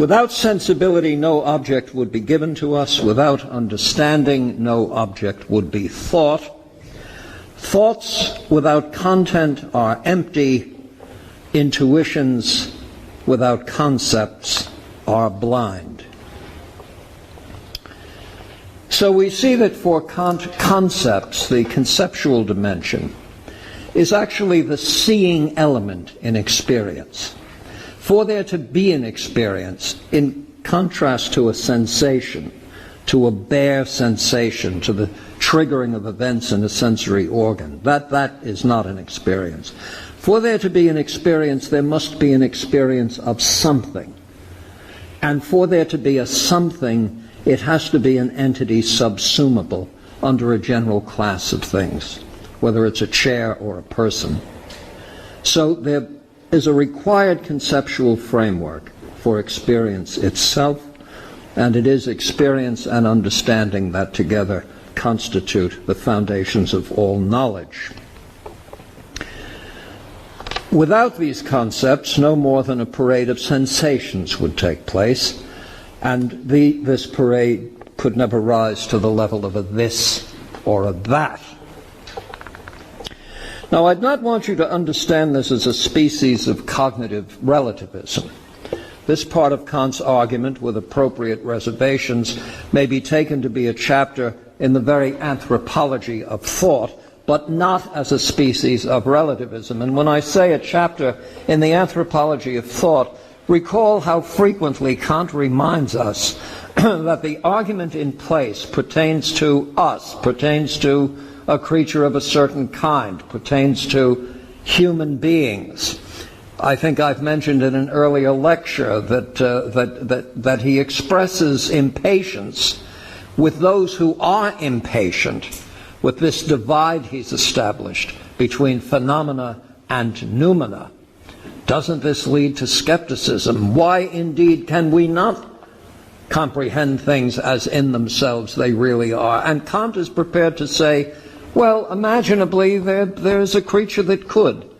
Without sensibility, no object would be given to us. Without understanding, no object would be thought. Thoughts without content are empty. Intuitions without concepts are blind. So we see that for Kant, concepts, the conceptual dimension, is actually the seeing element in experience. For there to be an experience, in contrast to a sensation, to a bare sensation, to the triggering of events in a sensory organ, that is not an experience. For there to be an experience, there must be an experience of something. And for there to be a something, it has to be an entity subsumable under a general class of things, whether it's a chair or a person. So there is a required conceptual framework for experience itself, and it is experience and understanding that together constitute the foundations of all knowledge. Without these concepts, no more than a parade of sensations would take place, and this parade could never rise to the level of a this or a that. Now, I'd not want you to understand this as a species of cognitive relativism. This part of Kant's argument, with appropriate reservations, may be taken to be a chapter in the very anthropology of thought, but not as a species of relativism. And when I say a chapter in the anthropology of thought, recall how frequently Kant reminds us that the argument in place pertains to us, pertains to a creature of a certain kind, pertains to human beings. I think I've mentioned in an earlier lecture that he expresses impatience with those who are impatient, with this divide he's established between phenomena and noumena. Doesn't this lead to skepticism? Why indeed can we not comprehend things as in themselves they really are? And Kant is prepared to say, well, imaginably there's a creature that could,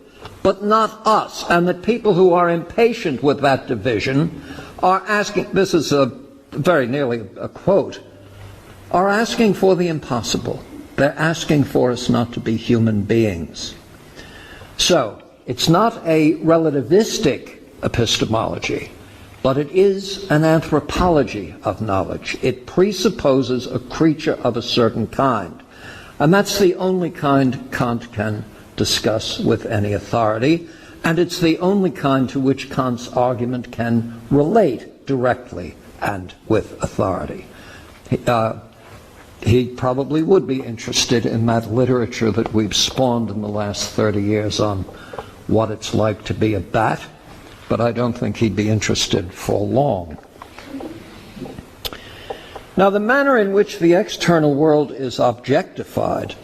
but not us, and that people who are impatient with that division are asking, this is very nearly a quote, are asking for the impossible. They're asking for us not to be human beings. So, it's not a relativistic epistemology, but it is an anthropology of knowledge. It presupposes a creature of a certain kind. And that's the only kind Kant can discuss with any authority, and it's the only kind to which Kant's argument can relate directly and with authority. He probably would be interested in that literature that we've spawned in the last 30 years on what it's like to be a bat, but I don't think he'd be interested for long. Now, the manner in which the external world is objectified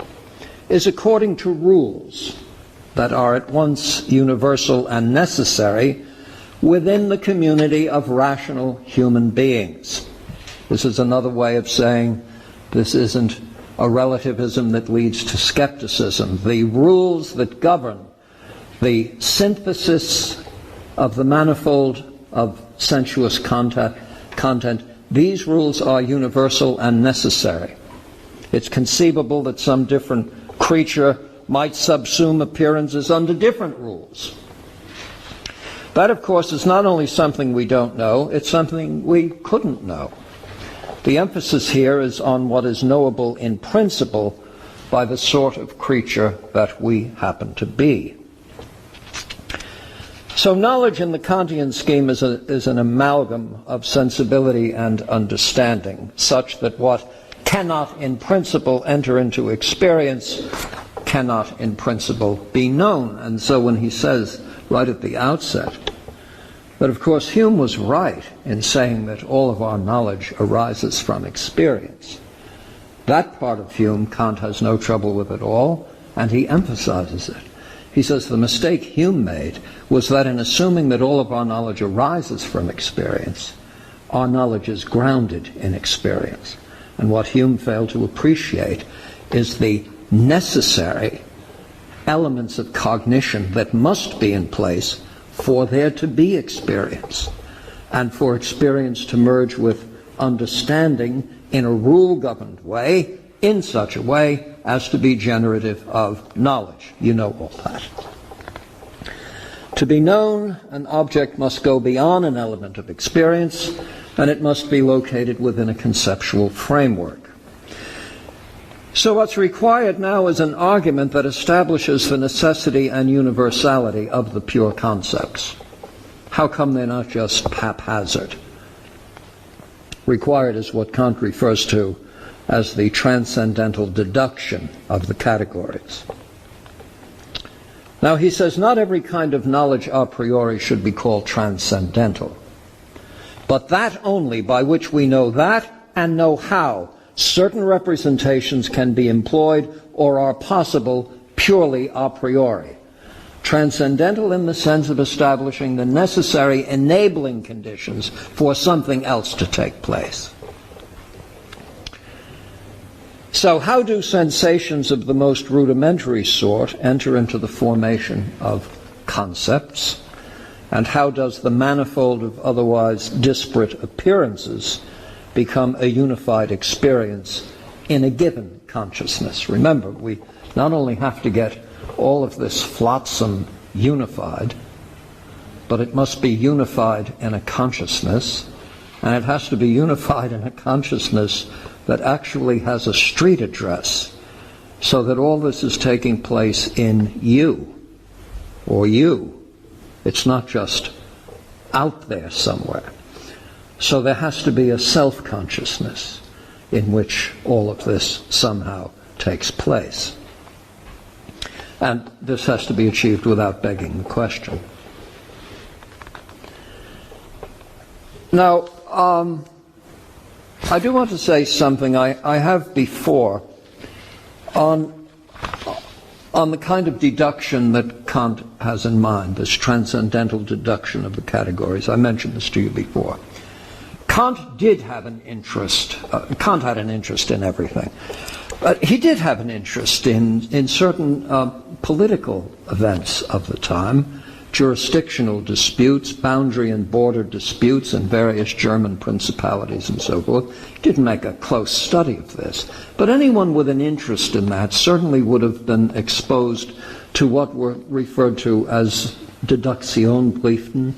is according to rules that are at once universal and necessary within the community of rational human beings. This is another way of saying this isn't a relativism that leads to skepticism. The rules that govern the synthesis of the manifold of sensuous content, these rules are universal and necessary. It's conceivable that some different creature might subsume appearances under different rules. That, of course, is not only something we don't know, it's something we couldn't know. The emphasis here is on what is knowable in principle by the sort of creature that we happen to be. So knowledge in the Kantian scheme is an amalgam of sensibility and understanding, such that what cannot in principle enter into experience cannot in principle be known. And so when he says right at the outset that, of course, Hume was right in saying that all of our knowledge arises from experience, that part of Hume Kant has no trouble with at all, and he emphasizes it. He says the mistake Hume made was that in assuming that all of our knowledge arises from experience, our knowledge is grounded in experience. And what Hume failed to appreciate is the necessary elements of cognition that must be in place for there to be experience. and for experience to merge with understanding in a rule-governed way, in such a way as to be generative of knowledge. You know all that. To be known, an object must go beyond an element of experience, and it must be located within a conceptual framework. So what's required now is an argument that establishes the necessity and universality of the pure concepts. How come they're not just haphazard? Required is what Kant refers to as the transcendental deduction of the categories. Now he says not every kind of knowledge a priori should be called transcendental, but that only by which we know that and know how certain representations can be employed or are possible purely a priori. Transcendental in the sense of establishing the necessary enabling conditions for something else to take place. So how do sensations of the most rudimentary sort enter into the formation of concepts? And how does the manifold of otherwise disparate appearances become a unified experience in a given consciousness? Remember, we not only have to get all of this flotsam unified, but it must be unified in a consciousness, and it has to be unified in a consciousness that actually has a street address, so that all this is taking place in you, or you. It's not just out there somewhere. So there has to be a self-consciousness in which all of this somehow takes place. And this has to be achieved without begging the question. Now, I do want to say something I have before on the kind of deduction that Kant has in mind, this transcendental deduction of the categories. I mentioned this to you before. Kant did have an interest. Kant had an interest in everything. But he did have an interest in certain political events of the time, jurisdictional disputes, boundary and border disputes in various German principalities and so forth. He didn't make a close study of this. But anyone with an interest in that certainly would have been exposed to what were referred to as Deduction.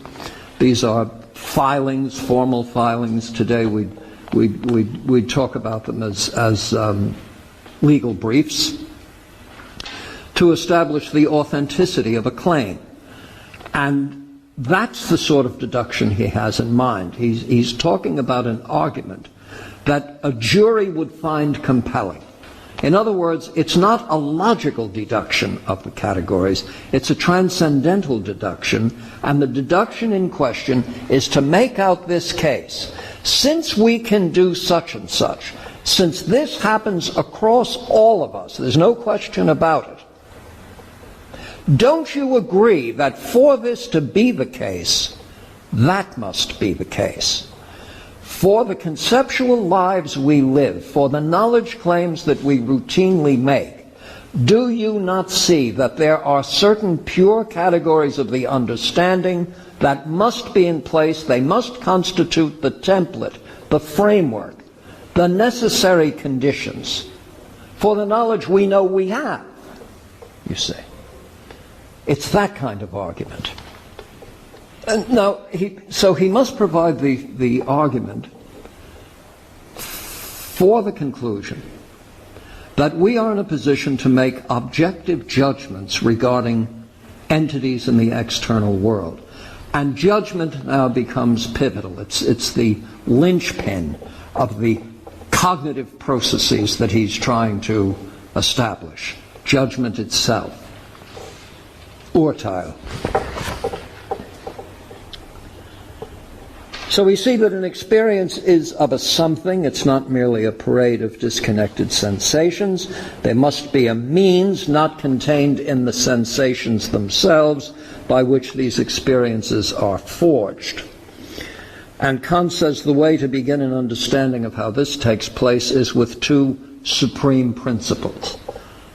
These are filings, formal filings. Today we'd talk about them as legal briefs to establish the authenticity of a claim. And that's the sort of deduction he has in mind. He's talking about an argument that a jury would find compelling. In other words, it's not a logical deduction of the categories, it's a transcendental deduction, and the deduction in question is to make out this case. Since we can do such and such, since this happens across all of us, there's no question about it, don't you agree that for this to be the case, that must be the case? For the conceptual lives we live, for the knowledge claims that we routinely make, do you not see that there are certain pure categories of the understanding that must be in place? They must constitute the template, the framework, the necessary conditions for the knowledge we know we have, you see. It's that kind of argument. Now, he must provide the argument for the conclusion that we are in a position to make objective judgments regarding entities in the external world. And judgment now becomes pivotal. It's the linchpin of the cognitive processes that he's trying to establish. Judgment itself. Urteil. So we see that an experience is of a something. It's not merely a parade of disconnected sensations. There must be a means not contained in the sensations themselves by which these experiences are forged. And Kant says the way to begin an understanding of how this takes place is with two supreme principles.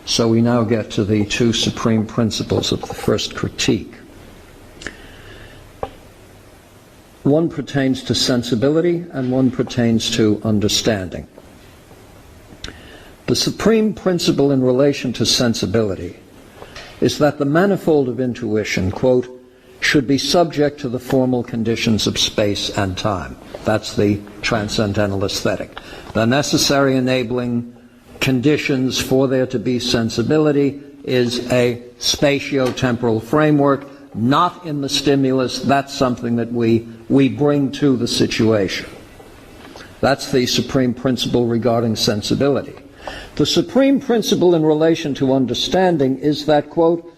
So we now get to the two supreme principles of the first critique. One pertains to sensibility and one pertains to understanding. The supreme principle in relation to sensibility is that the manifold of intuition, quote, should be subject to the formal conditions of space and time. That's the transcendental aesthetic. The necessary enabling conditions for there to be sensibility is a spatio-temporal framework, not in the stimulus. That's something that we bring to the situation. That's the supreme principle regarding sensibility. The supreme principle in relation to understanding is that, quote,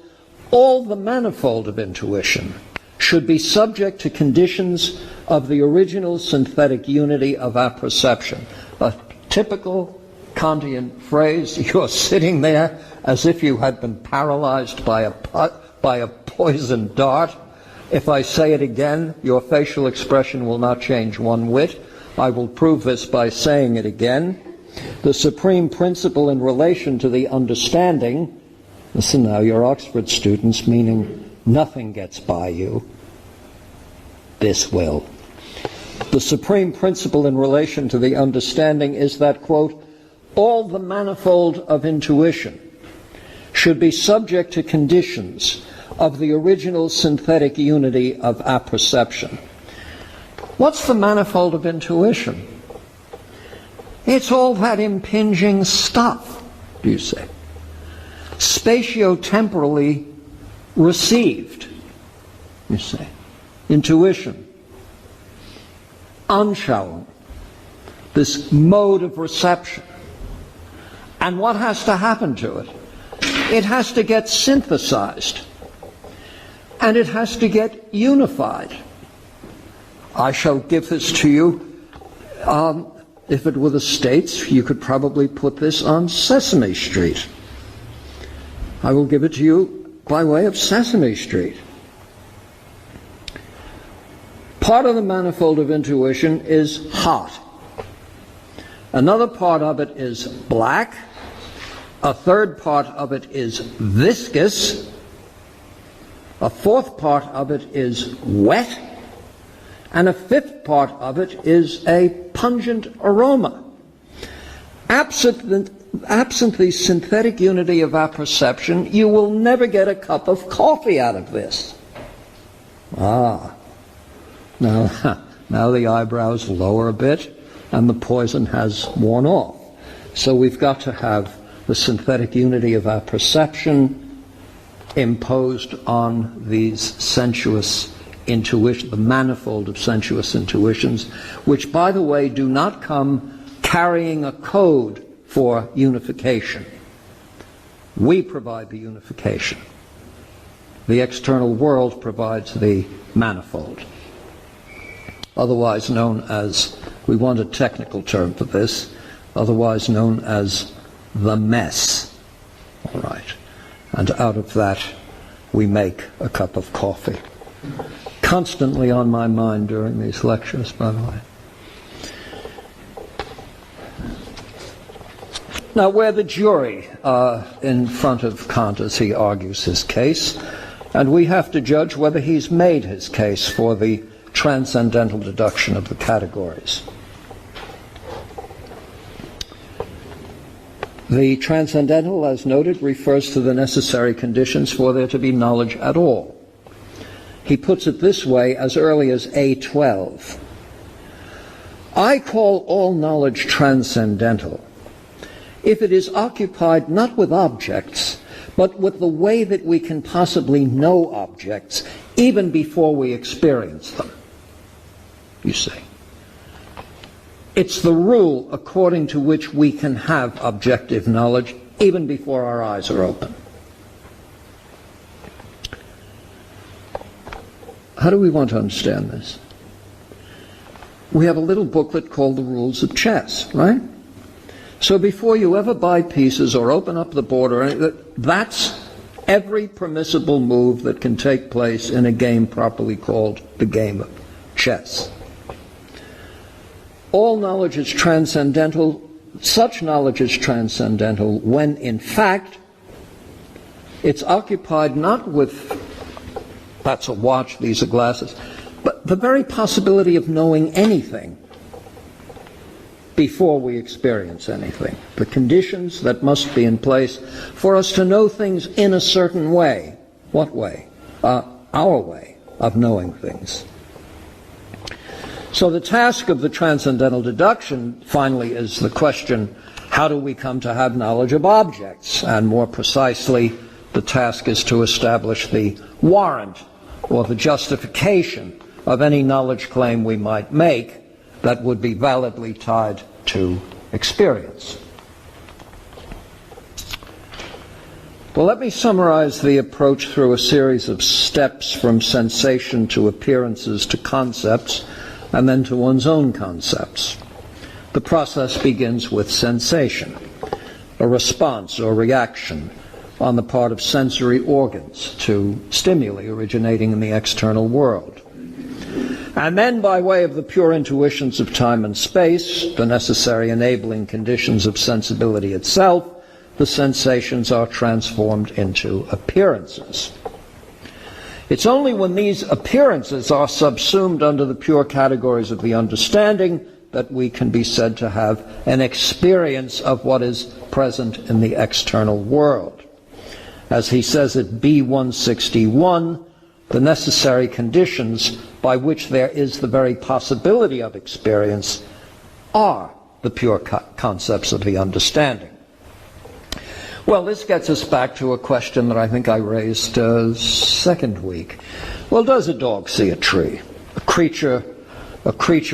all the manifold of intuition should be subject to conditions of the original synthetic unity of apperception. A typical Kantian phrase. You're sitting there as if you had been paralyzed by a poisoned dart. If I say it again, your facial expression will not change one whit. I will prove this by saying it again. The supreme principle in relation to the understanding, listen now, you're Oxford students, meaning nothing gets by you. This will. The supreme principle in relation to the understanding is that, quote, all the manifold of intuition should be subject to conditions of the original synthetic unity of apperception. What's the manifold of intuition? It's all that impinging stuff, you say, spatio-temporally received, you say, intuition, Anschauung, this mode of reception. And what has to happen to it? It has to get synthesized, and it has to get unified. I shall give this to you. If it were the States, you could probably put this on Sesame Street. I will give it to you by way of Sesame Street. Part of the manifold of intuition is hot. Another part of it is black. A third part of it is viscous. A fourth part of it is wet. And a fifth part of it is a pungent aroma. Absent the synthetic unity of apperception, you will never get a cup of coffee out of this. Now the eyebrows lower a bit, and the poison has worn off. So we've got to have the synthetic unity of apperception imposed on these sensuous intuition, the manifold of sensuous intuitions, which, by the way, do not come carrying a code for unification. We provide the unification. The external world provides the manifold, otherwise known as, we want a technical term for this, otherwise known as the mess. All right. And out of that we make a cup of coffee. Constantly on my mind during these lectures, by the way. Now, we're the jury in front of Kant as he argues his case, and we have to judge whether he's made his case for the transcendental deduction of the categories. The transcendental, as noted, refers to the necessary conditions for there to be knowledge at all. He puts it this way as early as A12. I call all knowledge transcendental if it is occupied not with objects, but with the way that we can possibly know objects even before we experience them. You see. It's the rule according to which we can have objective knowledge even before our eyes are open. How do we want to understand this? We have a little booklet called The Rules of Chess, right? So before you ever buy pieces or open up the board or anything, that's every permissible move that can take place in a game properly called the game of chess. All knowledge is transcendental. Such knowledge is transcendental when, in fact, it's occupied not with, that's a watch, these are glasses, but the very possibility of knowing anything before we experience anything. The conditions that must be in place for us to know things in a certain way. What way? Our way of knowing things. So the task of the transcendental deduction, finally, is the question, how do we come to have knowledge of objects? And more precisely, the task is to establish the warrant or the justification of any knowledge claim we might make that would be validly tied to experience. Well, let me summarize the approach through a series of steps from sensation to appearances to concepts, and then to one's own concepts. The process begins with sensation, a response or reaction on the part of sensory organs to stimuli originating in the external world. And then, by way of the pure intuitions of time and space, the necessary enabling conditions of sensibility itself, the sensations are transformed into appearances. It's only when these appearances are subsumed under the pure categories of the understanding that we can be said to have an experience of what is present in the external world. As he says at B161, the necessary conditions by which there is the very possibility of experience are the pure concepts of the understanding. Well, this gets us back to a question that I think I raised second week. Well, does a dog see a tree? A creature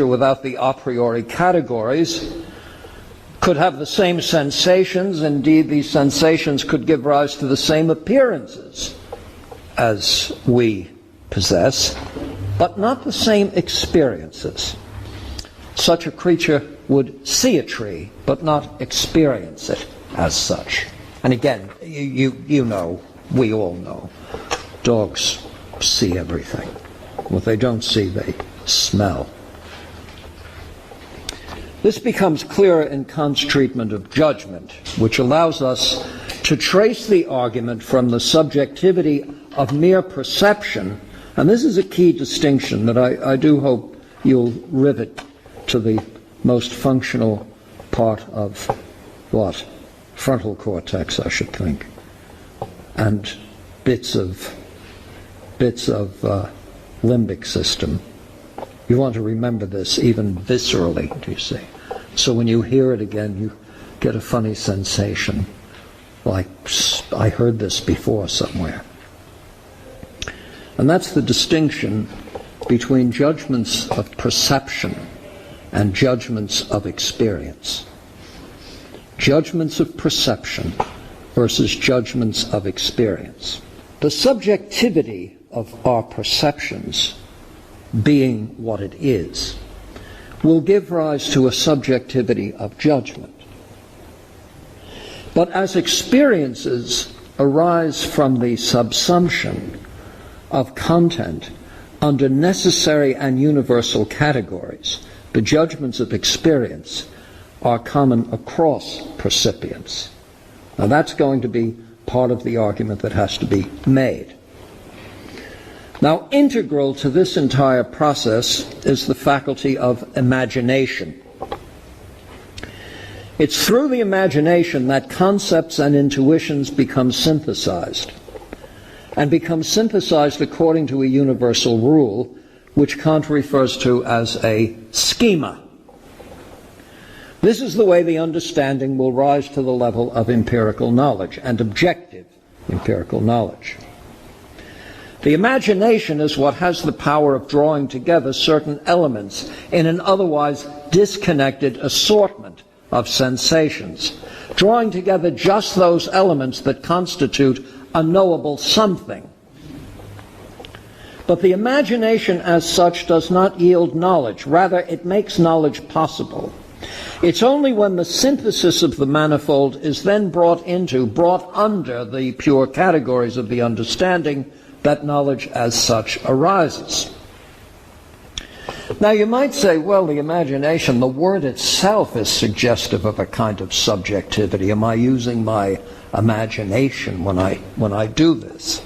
without the a priori categories could have the same sensations. Indeed, these sensations could give rise to the same appearances as we possess, but not the same experiences. Such a creature would see a tree, but not experience it as such. And again, you know, we all know, dogs see everything. What they don't see, they smell. This becomes clearer in Kant's treatment of judgment, which allows us to trace the argument from the subjectivity of mere perception, and this is a key distinction that I do hope you'll rivet to the most functional part of what? Frontal cortex, I should think, and bits of limbic system. You want to remember this even viscerally, do you see? So when you hear it again, you get a funny sensation, like, I heard this before somewhere. And that's the distinction between judgments of perception and judgments of experience. Judgments of perception versus judgments of experience. The subjectivity of our perceptions, being what it is, will give rise to a subjectivity of judgment. But as experiences arise from the subsumption of content under necessary and universal categories, the judgments of experience are common across percipients. Now that's going to be part of the argument that has to be made. Now, integral to this entire process is the faculty of imagination. It's through the imagination that concepts and intuitions become synthesized, and become synthesized according to a universal rule, which Kant refers to as a schema. This is the way the understanding will rise to the level of empirical knowledge, and objective empirical knowledge. The imagination is what has the power of drawing together certain elements in an otherwise disconnected assortment of sensations, drawing together just those elements that constitute a knowable something. But the imagination as such does not yield knowledge. Rather, it makes knowledge possible. It's only when the synthesis of the manifold is then brought under the pure categories of the understanding that knowledge as such arises. Now you might say, well, the imagination, the word itself is suggestive of a kind of subjectivity. Am I using my imagination when I do this?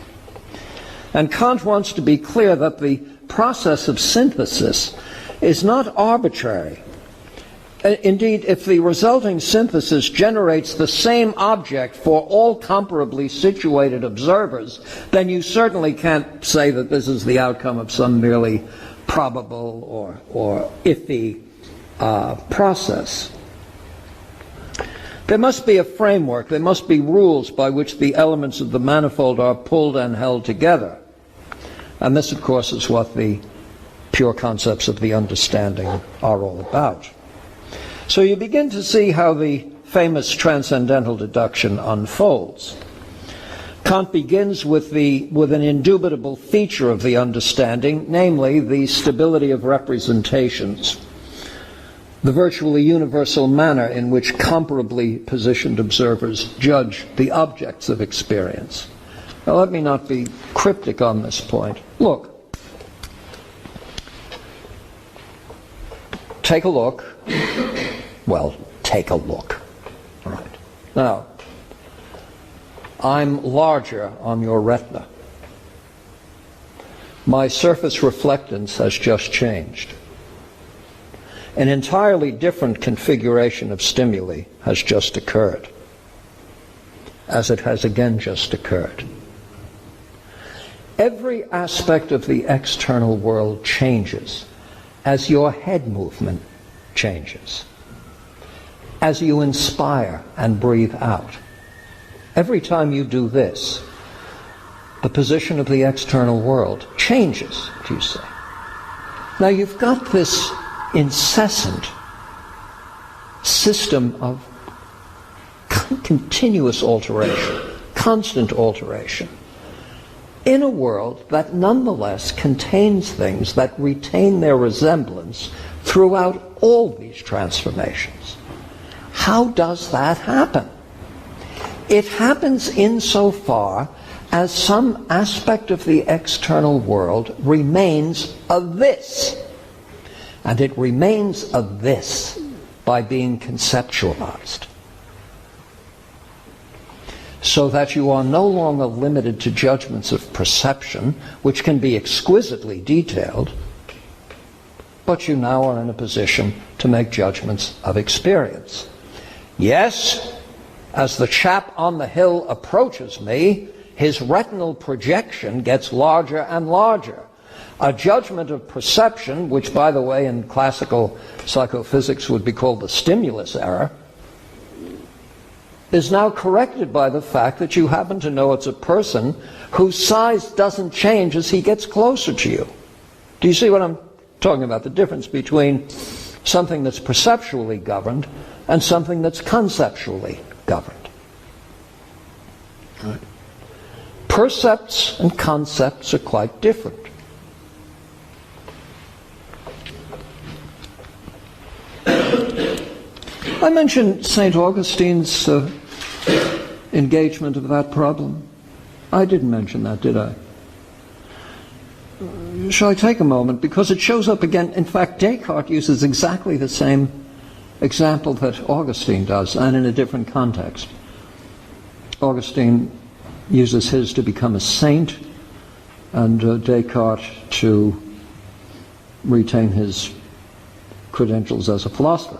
And Kant wants to be clear that the process of synthesis is not arbitrary. Indeed, if the resulting synthesis generates the same object for all comparably situated observers, then you certainly can't say that this is the outcome of some merely probable or iffy process. There must be a framework, there must be rules by which the elements of the manifold are pulled and held together. And this, of course, is what the pure concepts of the understanding are all about. So you begin to see how the famous transcendental deduction unfolds. Kant begins with an indubitable feature of the understanding, namely the stability of representations, the virtually universal manner in which comparably positioned observers judge the objects of experience. Now let me not be cryptic on this point. Look, take a look. Well, take a look. All right. Now, I'm larger on your retina. My surface reflectance has just changed. An entirely different configuration of stimuli has just occurred, as it has again just occurred. Every aspect of the external world changes as your head movement changes, as you inspire and breathe out. Every time you do this, the position of the external world changes, do you see? Now you've got this incessant system of continuous alteration, constant alteration, in a world that nonetheless contains things that retain their resemblance throughout all these transformations. How does that happen? It happens insofar as some aspect of the external world remains a this. And it remains a this by being conceptualized. So that you are no longer limited to judgments of perception, which can be exquisitely detailed, but you now are in a position to make judgments of experience. Yes, as the chap on the hill approaches me, his retinal projection gets larger and larger. A judgment of perception, which, by the way, in classical psychophysics would be called the stimulus error, is now corrected by the fact that you happen to know it's a person whose size doesn't change as he gets closer to you. Do you see what I'm talking about? The difference between something that's perceptually governed and something that's conceptually governed. Right. Percepts and concepts are quite different. I mentioned St. Augustine's engagement of that problem. I didn't mention that, did I? Shall I take a moment? Because it shows up again. In fact, Descartes uses exactly the same example that Augustine does, and in a different context. Augustine uses his to become a saint, and Descartes to retain his credentials as a philosopher.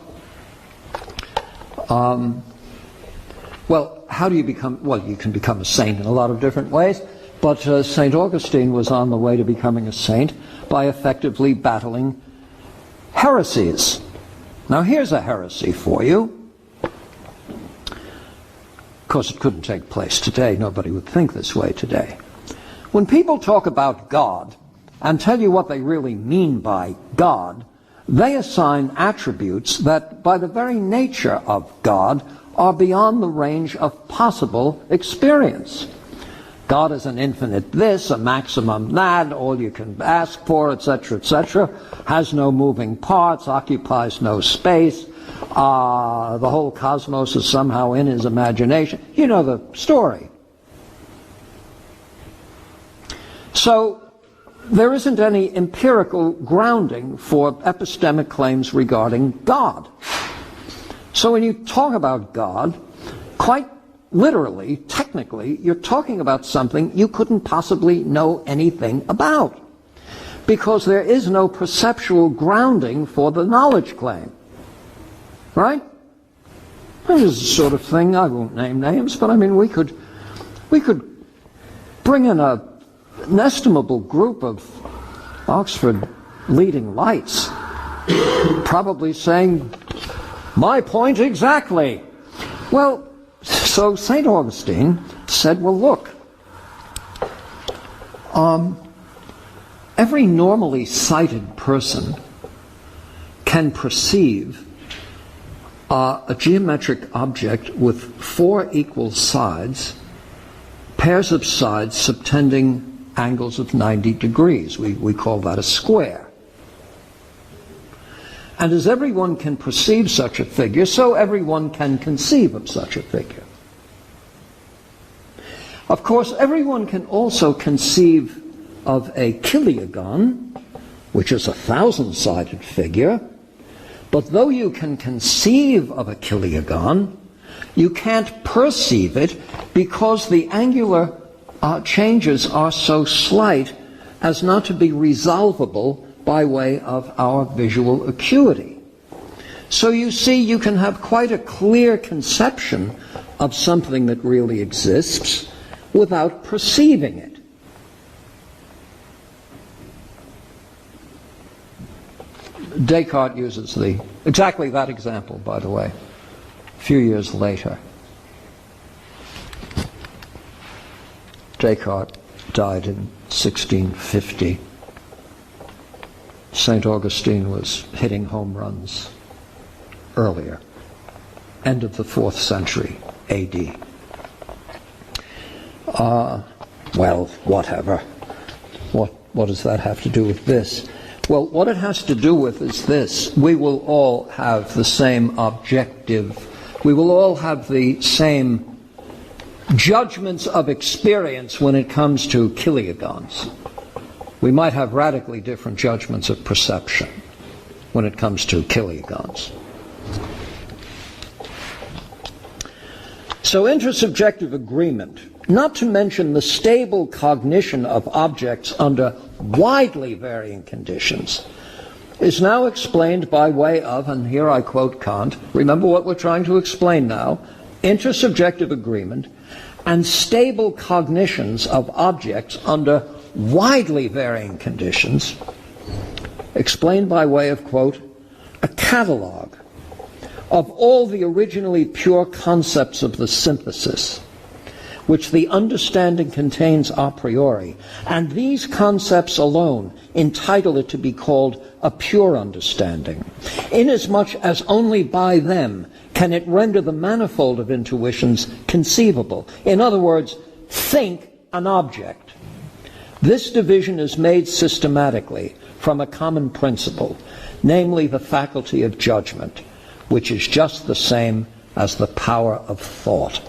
Well, how do you become? Well, you can become a saint in a lot of different ways, but St. Augustine was on the way to becoming a saint by effectively battling heresies. Now, here's a heresy for you. Of course, it couldn't take place today. Nobody would think this way today. When people talk about God and tell you what they really mean by God, they assign attributes that, by the very nature of God, are beyond the range of possible experience. God is an infinite this, a maximum that, all you can ask for, etc., etc., has no moving parts, occupies no space, the whole cosmos is somehow in his imagination. You know the story. So, there isn't any empirical grounding for epistemic claims regarding God. So when you talk about God, quite literally, technically, you're talking about something you couldn't possibly know anything about. because there is no perceptual grounding for the knowledge claim. Right? This is the sort of thing, I won't name names, but I mean we could bring in an estimable group of Oxford leading lights, probably saying, my point exactly. Well, so St. Augustine said, well, look, every normally sighted person can perceive a geometric object with 4 equal sides, pairs of sides subtending angles of 90 degrees. We call that a square. And as everyone can perceive such a figure, so everyone can conceive of such a figure. Of course, everyone can also conceive of a kiliogon, which is a 1,000-sided figure, but though you can conceive of a kiliogon, you can't perceive it because the angular changes are so slight as not to be resolvable by way of our visual acuity. So you see, you can have quite a clear conception of something that really exists without perceiving it. Descartes uses exactly that example, by the way, a few years later. Descartes died in 1650. St. Augustine was hitting home runs earlier, end of the 4th century AD. Well, whatever. What does that have to do with this? Well, what it has to do with is this. We will all have the same objective. We will all have the same judgments of experience when it comes to kiliogons. We might have radically different judgments of perception when it comes to kiliogons. So intersubjective agreement, not to mention the stable cognition of objects under widely varying conditions, is now explained by way of, and here I quote Kant, remember what we're trying to explain now, intersubjective agreement and stable cognitions of objects under widely varying conditions, explained by way of, quote, a catalogue of all the originally pure concepts of the synthesis, which the understanding contains a priori, and these concepts alone entitle it to be called a pure understanding, inasmuch as only by them can it render the manifold of intuitions conceivable. In other words, think an object. This division is made systematically from a common principle, namely the faculty of judgment, which is just the same as the power of thought.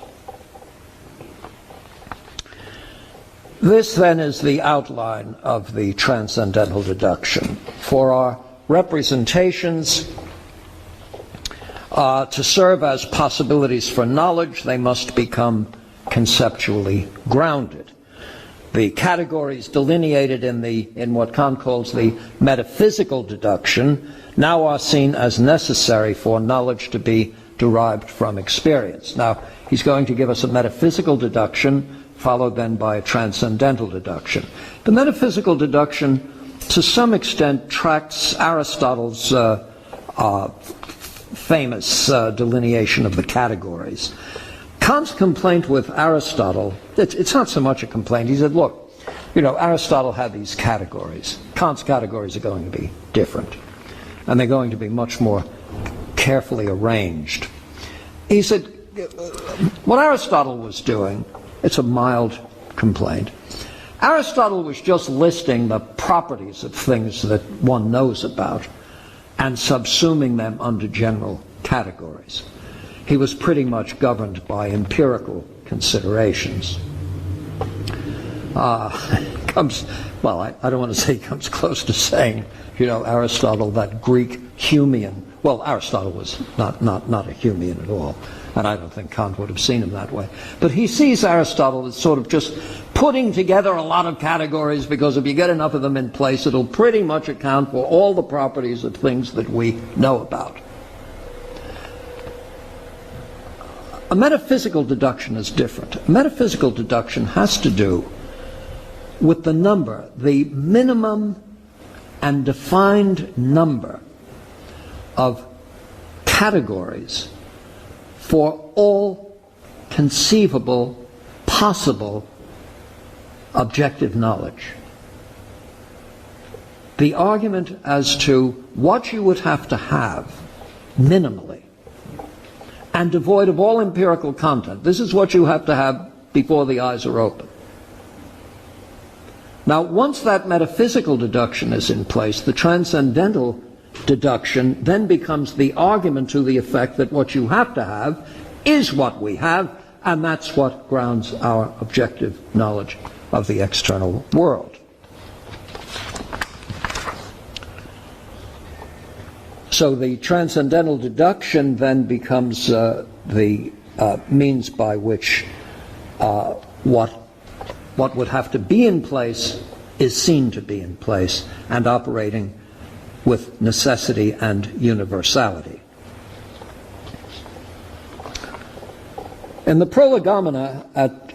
This then is the outline of the transcendental deduction. For our representations to serve as possibilities for knowledge, they must become conceptually grounded. The categories delineated in what Kant calls the metaphysical deduction now are seen as necessary for knowledge to be derived from experience. Now, he's going to give us a metaphysical deduction, followed then by a transcendental deduction. The metaphysical deduction, to some extent, tracks Aristotle's famous delineation of the categories. Kant's complaint with Aristotle, it's not so much a complaint. He said, look, Aristotle had these categories. Kant's categories are going to be different, and they're going to be much more carefully arranged. He said, what Aristotle was doing, it's a mild complaint. Aristotle was just listing the properties of things that one knows about and subsuming them under general categories. He was pretty much governed by empirical considerations. I don't want to say comes close to saying, Aristotle, that Greek Humean. Well, Aristotle was not a Humean at all, and I don't think Kant would have seen him that way. But he sees Aristotle as sort of just putting together a lot of categories, because if you get enough of them in place, it'll pretty much account for all the properties of things that we know about. A metaphysical deduction is different. A metaphysical deduction has to do with the number, the minimum and defined number of categories for all conceivable, possible objective knowledge. The argument as to what you would have to have minimally and devoid of all empirical content. This is what you have to have before the eyes are open. Now, once that metaphysical deduction is in place, the transcendental deduction then becomes the argument to the effect that what you have to have is what we have, and that's what grounds our objective knowledge of the external world. So the transcendental deduction then becomes the means by which what would have to be in place is seen to be in place and operating with necessity and universality. In the Prolegomena at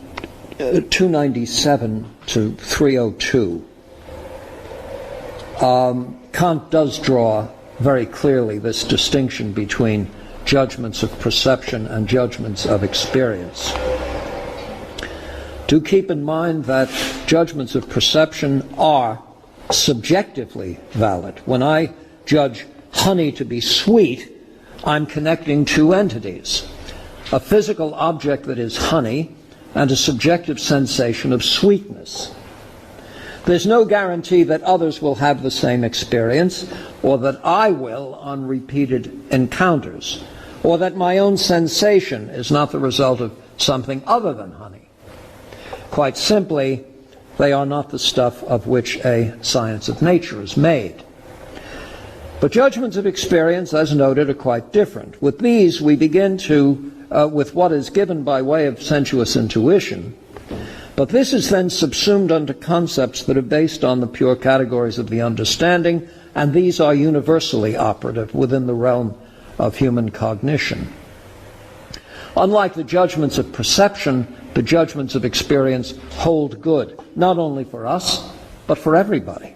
297 to 302, Kant does draw very clearly this distinction between judgments of perception and judgments of experience. Do keep in mind that judgments of perception are subjectively valid. When I judge honey to be sweet, I'm connecting two entities: a physical object that is honey and a subjective sensation of sweetness. There's no guarantee that others will have the same experience, or that I will on repeated encounters, or that my own sensation is not the result of something other than honey. Quite simply, they are not the stuff of which a science of nature is made. But judgments of experience, as noted, are quite different. With these, we begin with what is given by way of sensuous intuition, but this is then subsumed under concepts that are based on the pure categories of the understanding, and these are universally operative within the realm of human cognition. Unlike the judgments of perception, the judgments of experience hold good, not only for us, but for everybody.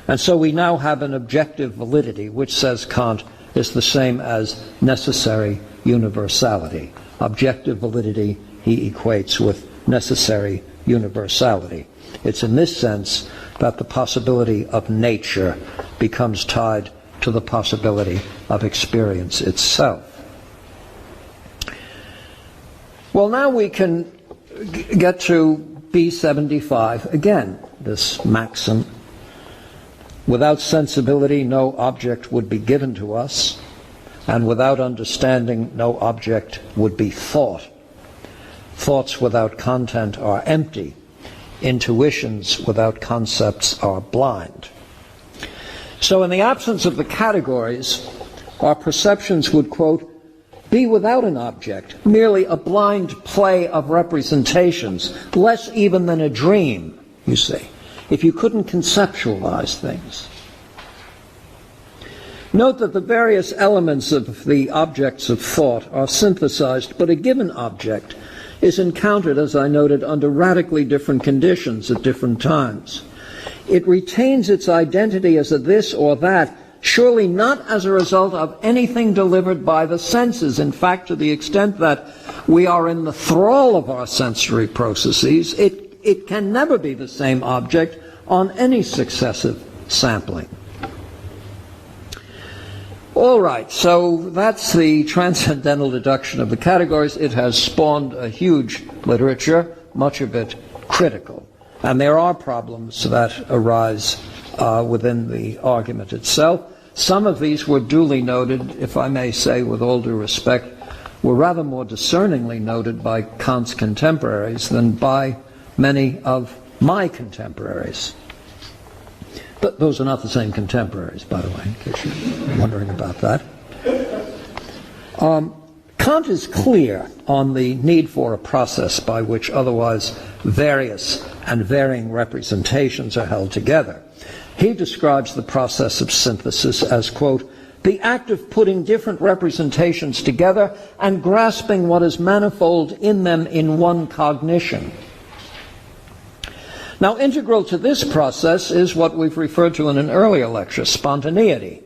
And so we now have an objective validity, which, says Kant, is the same as necessary universality. Objective validity he equates with necessary universality. It's in this sense that the possibility of nature becomes tied to the possibility of experience itself. Well, now we can get to B75 again, this maxim. Without sensibility, no object would be given to us, and without understanding, no object would be thought. Thoughts without content are empty. Intuitions without concepts are blind. So in the absence of the categories, our perceptions would, quote, be without an object, merely a blind play of representations, less even than a dream, you see, if you couldn't conceptualize things. Note that the various elements of the objects of thought are synthesized, but a given object is encountered, as I noted, under radically different conditions at different times. It retains its identity as a this or that, surely not as a result of anything delivered by the senses. In fact, to the extent that we are in the thrall of our sensory processes, it can never be the same object on any successive sampling. All right, so that's the transcendental deduction of the categories. It has spawned a huge literature, much of it critical. And there are problems that arise within the argument itself. Some of these were duly noted, if I may say with all due respect, were rather more discerningly noted by Kant's contemporaries than by many of my contemporaries. But those are not the same contemporaries, by the way, in case you're wondering about that. Kant Kant is clear on the need for a process by which otherwise various and varying representations are held together. He describes the process of synthesis as, quote, the act of putting different representations together and grasping what is manifold in them in one cognition. Now, integral to this process is what we've referred to in an earlier lecture, spontaneity.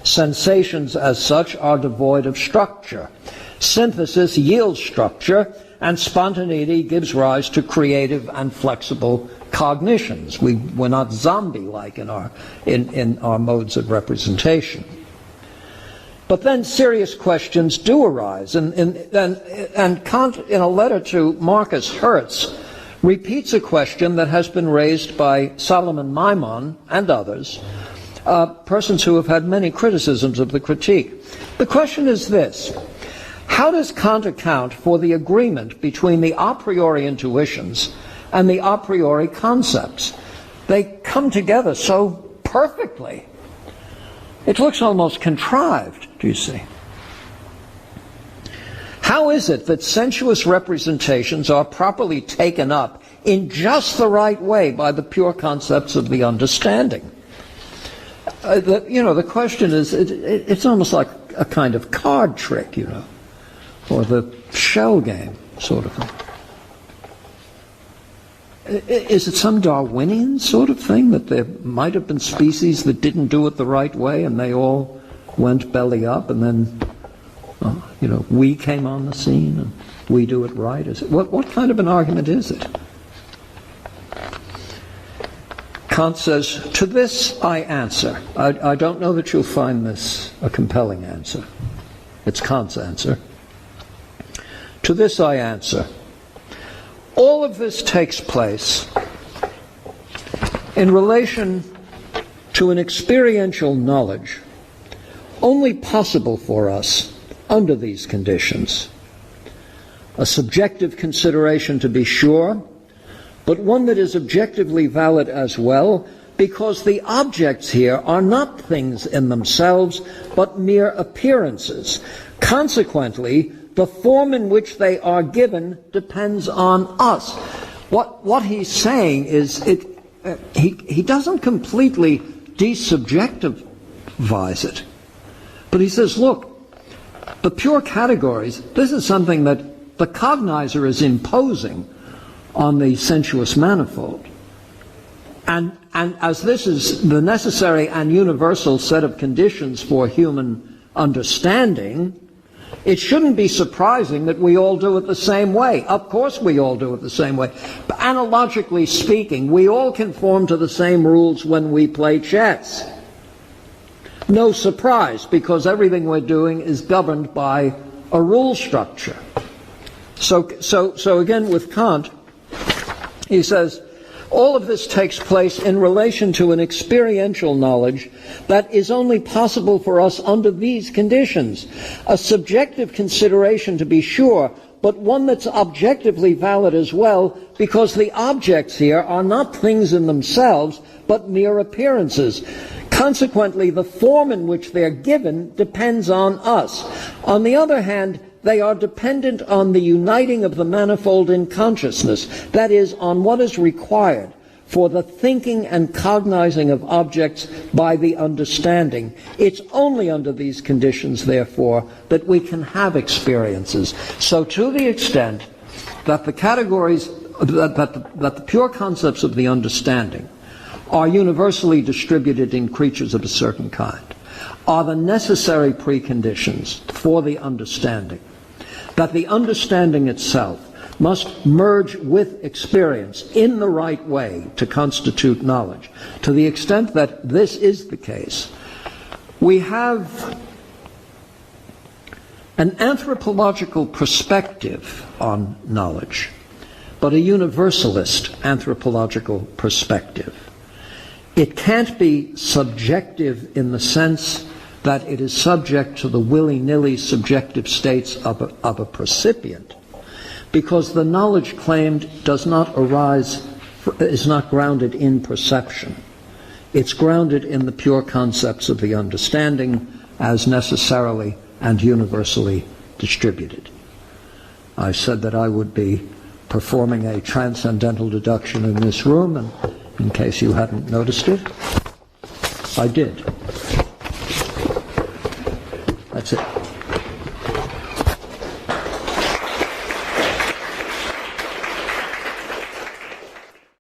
Sensations as such are devoid of structure. Synthesis yields structure, and spontaneity gives rise to creative and flexible cognitions. We're not zombie-like in our modes of representation. But then serious questions do arise, and Kant, in a letter to Marcus Hertz, repeats a question that has been raised by Solomon Maimon and others, persons who have had many criticisms of the critique. The question is this: how does Kant account for the agreement between the a priori intuitions and the a priori concepts? They come together so perfectly. It looks almost contrived, do you see? How is it that sensuous representations are properly taken up in just the right way by the pure concepts of the understanding? The question is, it's almost like a kind of card trick, or the shell game sort of thing. Is it some Darwinian sort of thing that there might have been species that didn't do it the right way and they all went belly up, and then we came on the scene and we do it right? What kind of an argument is it? Kant says, to this I answer. I don't know that you'll find this a compelling answer. It's Kant's answer. To this I answer. All of this takes place in relation to an experiential knowledge only possible for us under these conditions. A subjective consideration, to be sure, but one that is objectively valid as well, because the objects here are not things in themselves, but mere appearances. Consequently, the form in which they are given depends on us. What he's saying is he doesn't completely desubjectivize it, but he says, look, the pure categories, this is something that the cognizer is imposing on the sensuous manifold. And as this is the necessary and universal set of conditions for human understanding, it shouldn't be surprising that we all do it the same way. Of course we all do it the same way. But analogically speaking, we all conform to the same rules when we play chess. No surprise, because everything we're doing is governed by a rule structure. So again with Kant, he says, all of this takes place in relation to an experiential knowledge that is only possible for us under these conditions. A subjective consideration, to be sure, but one that's objectively valid as well, because the objects here are not things in themselves, but mere appearances. Consequently, the form in which they're given depends on us. On the other hand, they are dependent on the uniting of the manifold in consciousness, that is, on what is required for the thinking and cognizing of objects by the understanding. It's only under these conditions, therefore, that we can have experiences. So to the extent that the categories, that the pure concepts of the understanding are universally distributed in creatures of a certain kind, are the necessary preconditions for the understanding, that the understanding itself must merge with experience in the right way to constitute knowledge. To the extent that this is the case, we have an anthropological perspective on knowledge, but a universalist anthropological perspective. It can't be subjective in the sense that it is subject to the willy-nilly subjective states of a percipient, because the knowledge claimed does not arise, is not grounded in perception. It's grounded in the pure concepts of the understanding as necessarily and universally distributed. I said that I would be performing a transcendental deduction in this room, and in case you hadn't noticed it, I did. That's it.